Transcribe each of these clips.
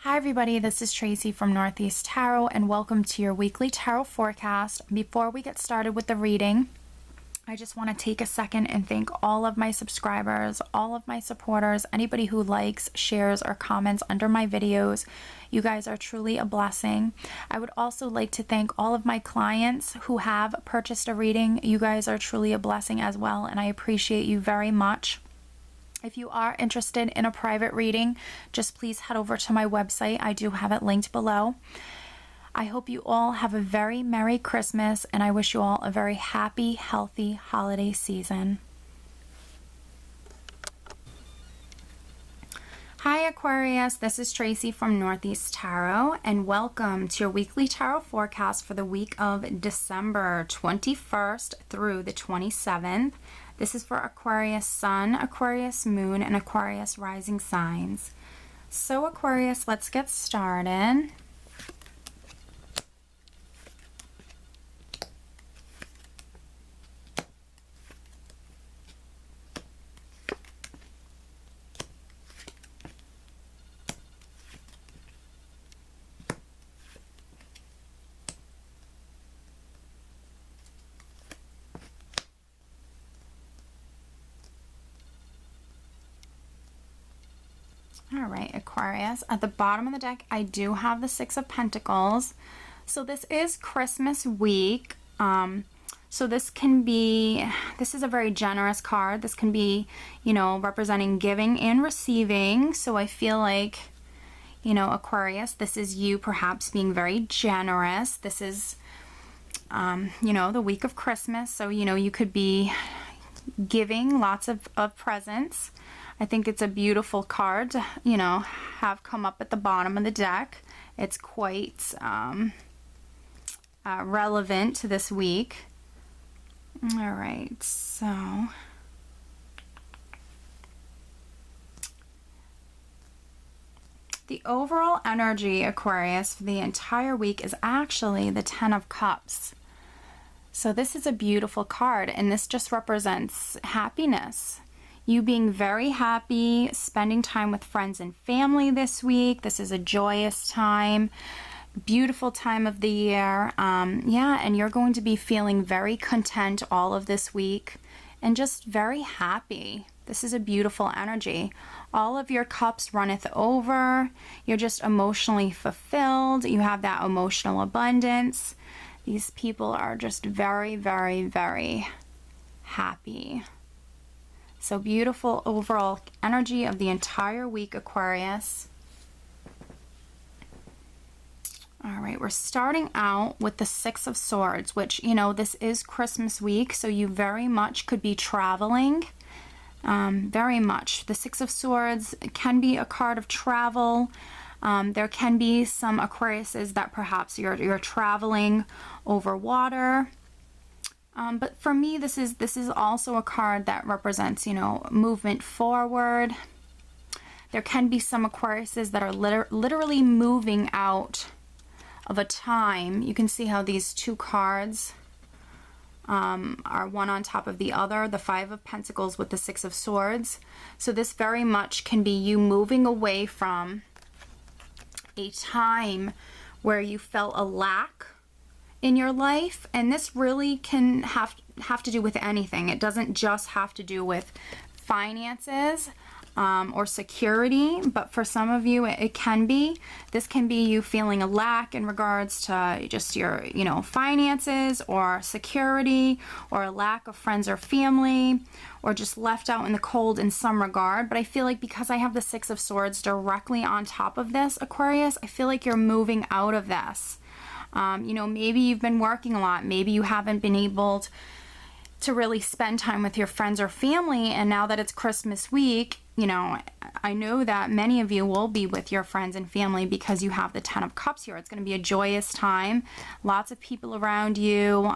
Hi everybody, this is Tracy from Northeast Tarot and welcome to your weekly tarot forecast. Before we get started with the reading, I just want to take a second and thank all of my subscribers, all of my supporters, anybody who likes, shares, or comments under my videos. You guys are truly a blessing. I would also like to thank all of my clients who have purchased a reading. You guys are truly a blessing as well, and I appreciate you very much. If you are interested in a private reading, just please head over to my website. I do have it linked below. I hope you all have a very Merry Christmas, and I wish you all a very happy, healthy holiday season. Hi Aquarius, this is Tracy from Northeast Tarot, and welcome to your weekly tarot forecast for the week of December 21st through the 27th. This is for Aquarius Sun, Aquarius Moon, and Aquarius Rising signs. So Aquarius, let's get started. All right, Aquarius, at the bottom of the deck, I do have the Six of Pentacles. So this is Christmas week. So this is a very generous card. This can be, representing giving and receiving. So I feel like, Aquarius, this is you perhaps being very generous. This is, the week of Christmas. So, you could be giving lots of presents. I think it's a beautiful card to, have come up at the bottom of the deck. It's quite relevant to this week. All right, so the overall energy, Aquarius, for the entire week is actually the Ten of Cups. So this is a beautiful card, and this just represents happiness. You being very happy, spending time with friends and family this week. This is a joyous time, beautiful time of the year. And you're going to be feeling very content all of this week and just very happy. This is a beautiful energy. All of your cups runneth over. You're just emotionally fulfilled. You have that emotional abundance. These people are just very, very, very happy. So beautiful overall energy of the entire week, Aquarius. All right, we're starting out with the Six of Swords, which, this is Christmas week, so you very much could be traveling. Very much. The Six of Swords can be a card of travel. There can be some Aquariuses that perhaps you're traveling over water. But for me, this is also a card that represents, movement forward. There can be some Aquariuses that are literally moving out of a time. You can see how these two cards are one on top of the other, the Five of Pentacles with the Six of Swords. So this very much can be you moving away from a time where you felt a lack in your life, and this really can have to do with anything. It doesn't just have to do with finances or security, but for some of you it can be. This can be you feeling a lack in regards to just your finances or security, or a lack of friends or family, or just left out in the cold in some regard. But I feel like because I have the Six of Swords directly on top of this, Aquarius, I feel like you're moving out of this. Maybe you've been working a lot. Maybe you haven't been able to really spend time with your friends or family. And now that it's Christmas week, I know that many of you will be with your friends and family because you have the Ten of Cups here. It's going to be a joyous time. Lots of people around you,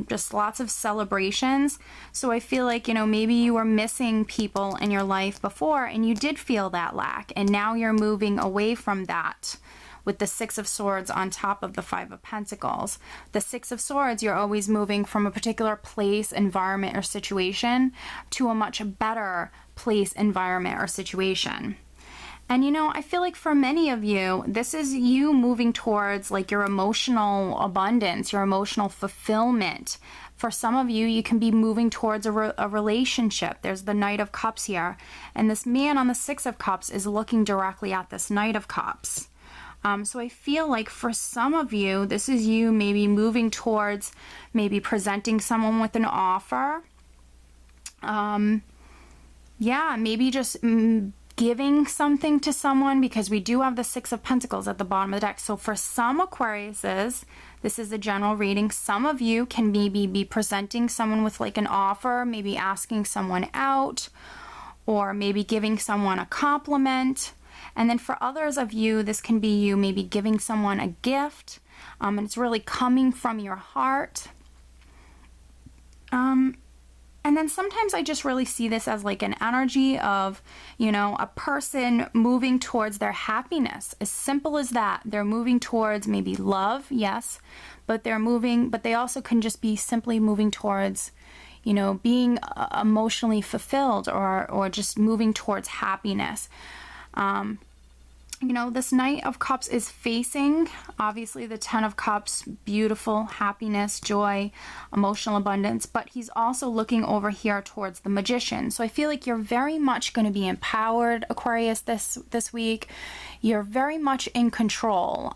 just lots of celebrations. So I feel like, maybe you were missing people in your life before and you did feel that lack. And now you're moving away from that with the Six of Swords on top of the Five of Pentacles. The Six of Swords, you're always moving from a particular place, environment, or situation to a much better place, environment, or situation. And you know, I feel like for many of you, this is you moving towards like your emotional abundance, your emotional fulfillment. For some of you, you can be moving towards a relationship. There's the Knight of Cups here. And this man on the Six of Cups is looking directly at this Knight of Cups. So I feel like for some of you, this is you maybe moving towards maybe presenting someone with an offer. Yeah, maybe just giving something to someone, because we do have the Six of Pentacles at the bottom of the deck. So for some Aquariuses, this is a general reading. Some of you can maybe be presenting someone with like an offer, maybe asking someone out, or maybe giving someone a compliment. And then for others of you, this can be you maybe giving someone a gift, and it's really coming from your heart. And then sometimes I just really see this as like an energy of, you know, a person moving towards their happiness. As simple as that. They're moving towards maybe love, yes, but they also can just be simply moving towards, you know, being emotionally fulfilled, or just moving towards happiness. You know, this Knight of Cups is facing, obviously, the Ten of Cups, beautiful, happiness, joy, emotional abundance, but he's also looking over here towards the Magician. So I feel like you're very much going to be empowered, Aquarius, this week. You're very much in control.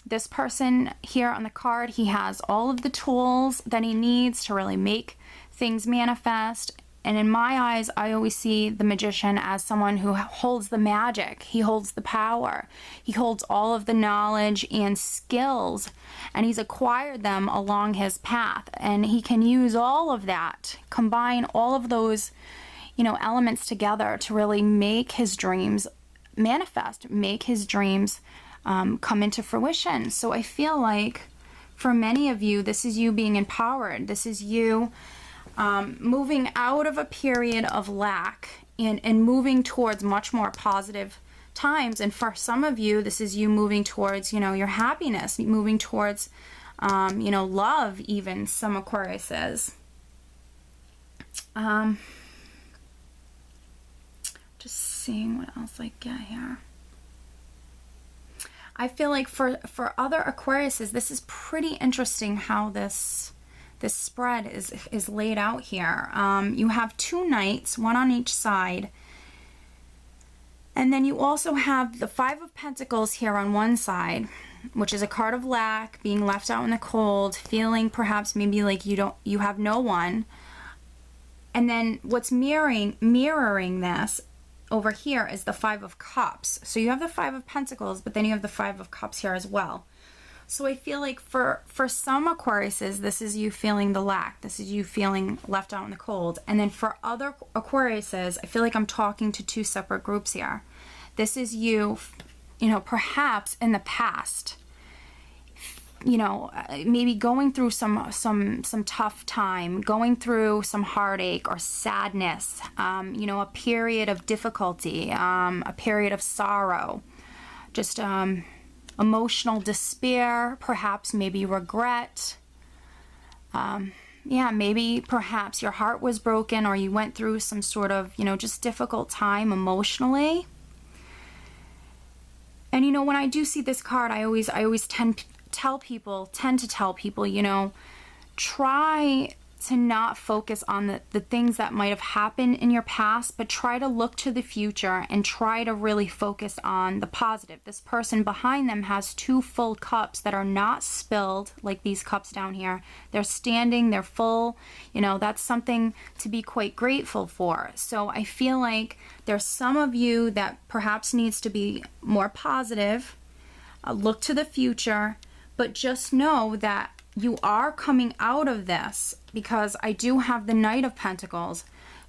This person here on the card, he has all of the tools that he needs to really make things manifest. And in my eyes, I always see the Magician as someone who holds the magic. He holds the power. He holds all of the knowledge and skills, and he's acquired them along his path. And he can use all of that, combine all of those, you know, elements together to really make his dreams manifest, make his dreams come into fruition. So I feel like for many of you, this is you being empowered. This is you moving out of a period of lack and moving towards much more positive times. And for some of you, this is you moving towards, you know, your happiness, moving towards, you know, love, even, some Aquariuses. Just seeing what else I get here. I feel like for other Aquariuses, this is pretty interesting how this spread is laid out here. You have two knights, one on each side. And then you also have the Five of Pentacles here on one side, which is a card of lack, being left out in the cold, feeling perhaps maybe like you have no one. And then what's mirroring this over here is the Five of Cups. So you have the Five of Pentacles, but then you have the Five of Cups here as well. So I feel like for some Aquariuses, this is you feeling the lack. This is you feeling left out in the cold. And then for other Aquariuses, I feel like I'm talking to two separate groups here. This is you, you know, perhaps in the past, you know, maybe going through some tough time, going through some heartache or sadness, you know, a period of difficulty, a period of sorrow, just emotional despair, perhaps maybe regret. Yeah, maybe perhaps your heart was broken, or you went through some sort of, you know, just difficult time emotionally. And you know, when I do see this card, I always tend to tell people, you know, try to not focus on the things that might have happened in your past, but try to look to the future and try to really focus on the positive. This person behind them has two full cups that are not spilled, like these cups down here. They're standing, they're full. You know, that's something to be quite grateful for. So I feel like there's some of you that perhaps needs to be more positive, look to the future, but just know that you are coming out of this, because I do have the Knight of Pentacles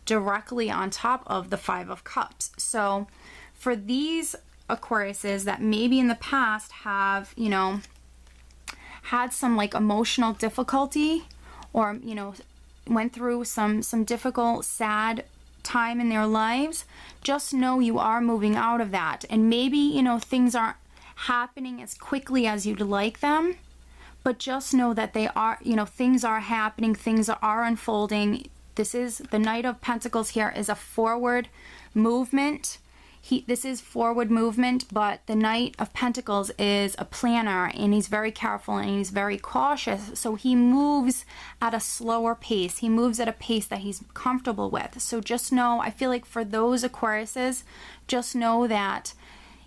directly on top of the Five of Cups. So for these Aquariuses that maybe in the past have, you know, had some like emotional difficulty, or, you know, went through some difficult, sad time in their lives, just know you are moving out of that. And maybe, you know, things aren't happening as quickly as you'd like them, but just know that they are, you know, things are happening, things are unfolding. This is the Knight of Pentacles here is a forward movement. This is forward movement, but the Knight of Pentacles is a planner, and he's very careful and he's very cautious. So he moves at a slower pace. He moves at a pace that he's comfortable with. So just know, I feel like for those Aquariuses, just know that,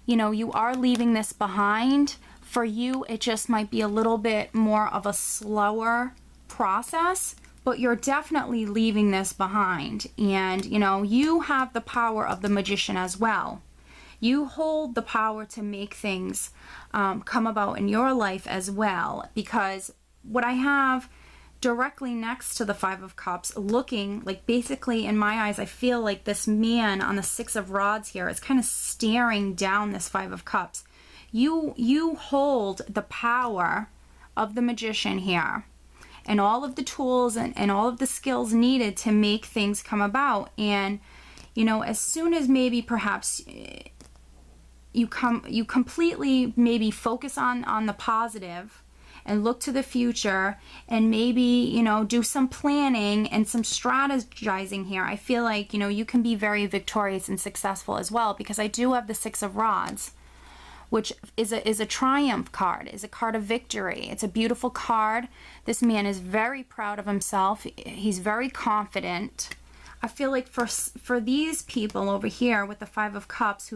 you know, you are leaving this behind. For you, it just might be a little bit more of a slower process, but you're definitely leaving this behind. And, you know, you have the power of the Magician as well. You hold the power to make things come about in your life as well, because what I have directly next to the Five of Cups, looking like, basically in my eyes, I feel like this man on the Six of Rods here is kind of staring down this Five of Cups. You hold the power of the Magician here, and all of the tools and all of the skills needed to make things come about. And, you know, as soon as maybe perhaps you completely maybe focus on the positive and look to the future, and maybe, you know, do some planning and some strategizing here, I feel like, you know, you can be very victorious and successful as well, because I do have the Six of Rods, which is a triumph card, is a card of victory. It's a beautiful card. This man is very proud of himself. He's very confident. I feel like for these people over here with the Five of Cups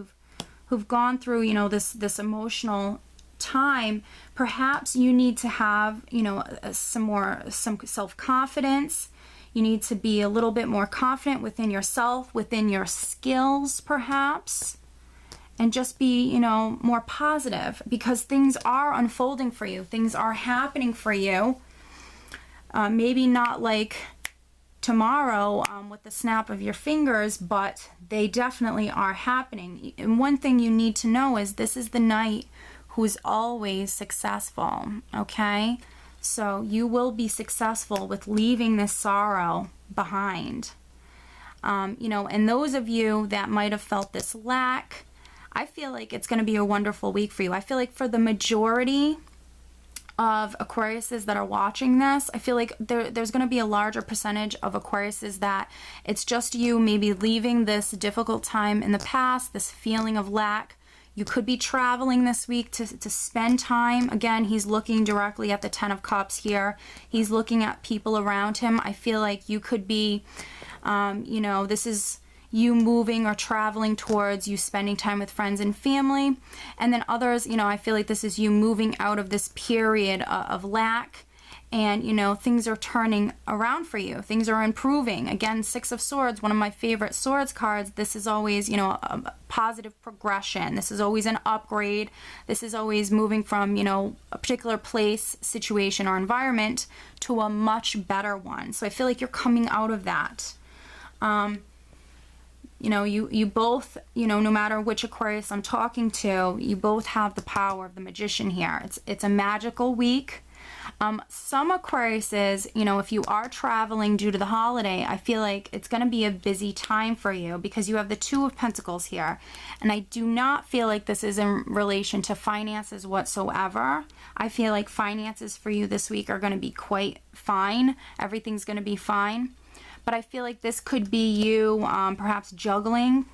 who've gone through, you know, this emotional time, perhaps you need to have, you know, some self-confidence. You need to be a little bit more confident within yourself, within your skills perhaps, and just be, you know, more positive, because things are unfolding for you. Things are happening for you. Maybe not like tomorrow with the snap of your fingers, but they definitely are happening. And one thing you need to know is this is the Knight who's always successful, okay? So you will be successful with leaving this sorrow behind. You know, and those of you that might have felt this lack, I feel like it's going to be a wonderful week for you. I feel like for the majority of Aquariuses that are watching this, I feel like there's going to be a larger percentage of Aquariuses that it's just you maybe leaving this difficult time in the past, this feeling of lack. You could be traveling this week to spend time. Again, he's looking directly at the Ten of Cups here. He's looking at people around him. I feel like you could be, you know, this is you moving or traveling towards you spending time with friends and family. And then others, you know, I feel like this is you moving out of this period of lack, and, you know, things are turning around for you. Things are improving. Again, Six of Swords, one of my favorite swords cards. This is always, you know, a positive progression. This is always an upgrade. This is always moving from, you know, a particular place, situation, or environment to a much better one. So I feel like you're coming out of that. You know, you both, you know, no matter which Aquarius I'm talking to, you both have the power of the Magician here. It's a magical week. Some Aquariuses, you know, if you are traveling due to the holiday, I feel like it's going to be a busy time for you, because you have the Two of Pentacles here. And I do not feel like this is in relation to finances whatsoever. I feel like finances for you this week are going to be quite fine. Everything's going to be fine. But I feel like this could be you perhaps juggling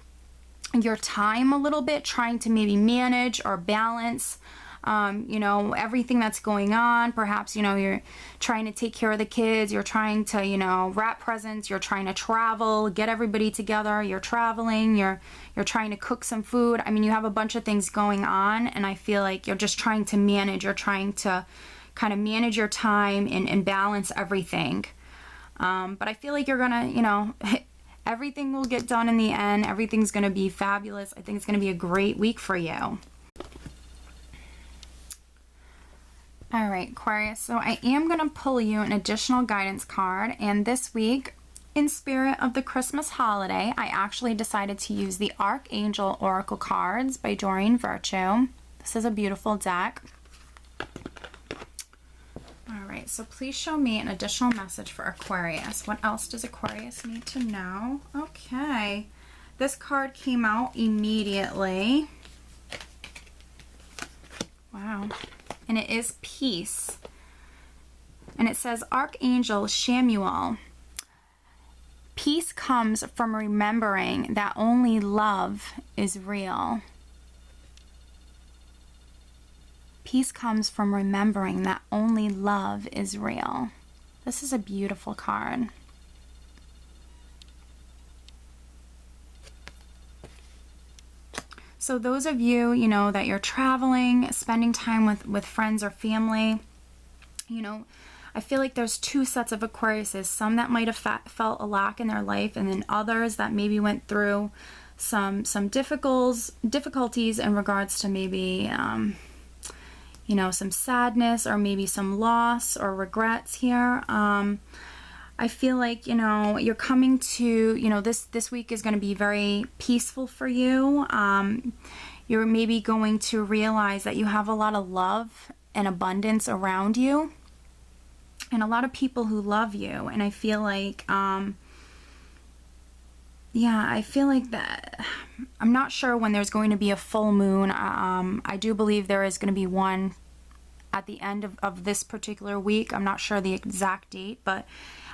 your time a little bit, trying to maybe manage or balance, you know, everything that's going on. Perhaps, you know, you're trying to take care of the kids, you're trying to, you know, wrap presents, you're trying to travel, get everybody together, you're traveling, you're trying to cook some food. I mean, you have a bunch of things going on, and I feel like you're just trying to manage, you're trying to kind of manage your time and balance everything. But I feel like you're gonna, you know, everything will get done in the end. Everything's gonna be fabulous. I think it's gonna be a great week for you. All right, Aquarius, so I am gonna pull you an additional guidance card, and this week, in spirit of the Christmas holiday, I actually decided to use the Archangel Oracle cards by Doreen Virtue. This is a beautiful deck. All right, so please show me an additional message for Aquarius. What else does Aquarius need to know? Okay, this card came out immediately. Wow, and it is peace. And it says, Archangel Chamuel, Peace comes from remembering that only love is real. Peace comes from remembering that only love is real. This is a beautiful card. So those of you, you know, that you're traveling, spending time with friends or family, you know, I feel like there's two sets of Aquariuses. Some that might have felt a lack in their life, and then others that maybe went through some difficulties in regards to maybe, you know, some sadness or maybe some loss or regrets here. I feel like, you know, you're coming to, you know, this week is going to be very peaceful for you. You're maybe going to realize that you have a lot of love and abundance around you, and a lot of people who love you. And I feel like, yeah, I feel like that, I'm not sure when there's going to be a full moon. I do believe there is going to be one at the end of this particular week. I'm not sure the exact date, but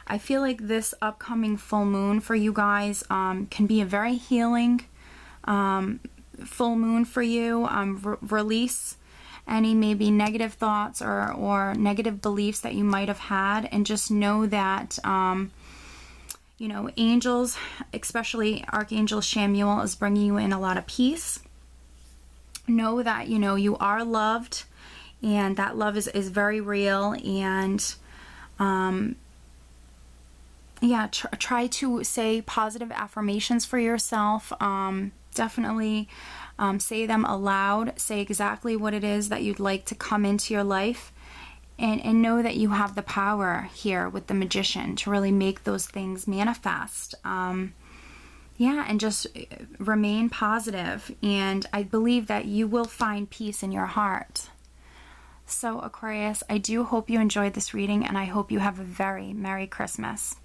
I feel like this upcoming full moon for you guys can be a very healing full moon for you. Release any maybe negative thoughts or negative beliefs that you might have had, and just know that, you know, angels, especially Archangel Chamuel, is bringing you in a lot of peace. Know that, you know, you are loved, and that love is very real. And yeah, try to say positive affirmations for yourself. Definitely say them aloud. Say exactly what it is that you'd like to come into your life, and know that you have the power here with the Magician to really make those things manifest. Yeah, and just remain positive, and I believe that you will find peace in your heart. So Aquarius, I do hope you enjoyed this reading, and I hope you have a very Merry Christmas.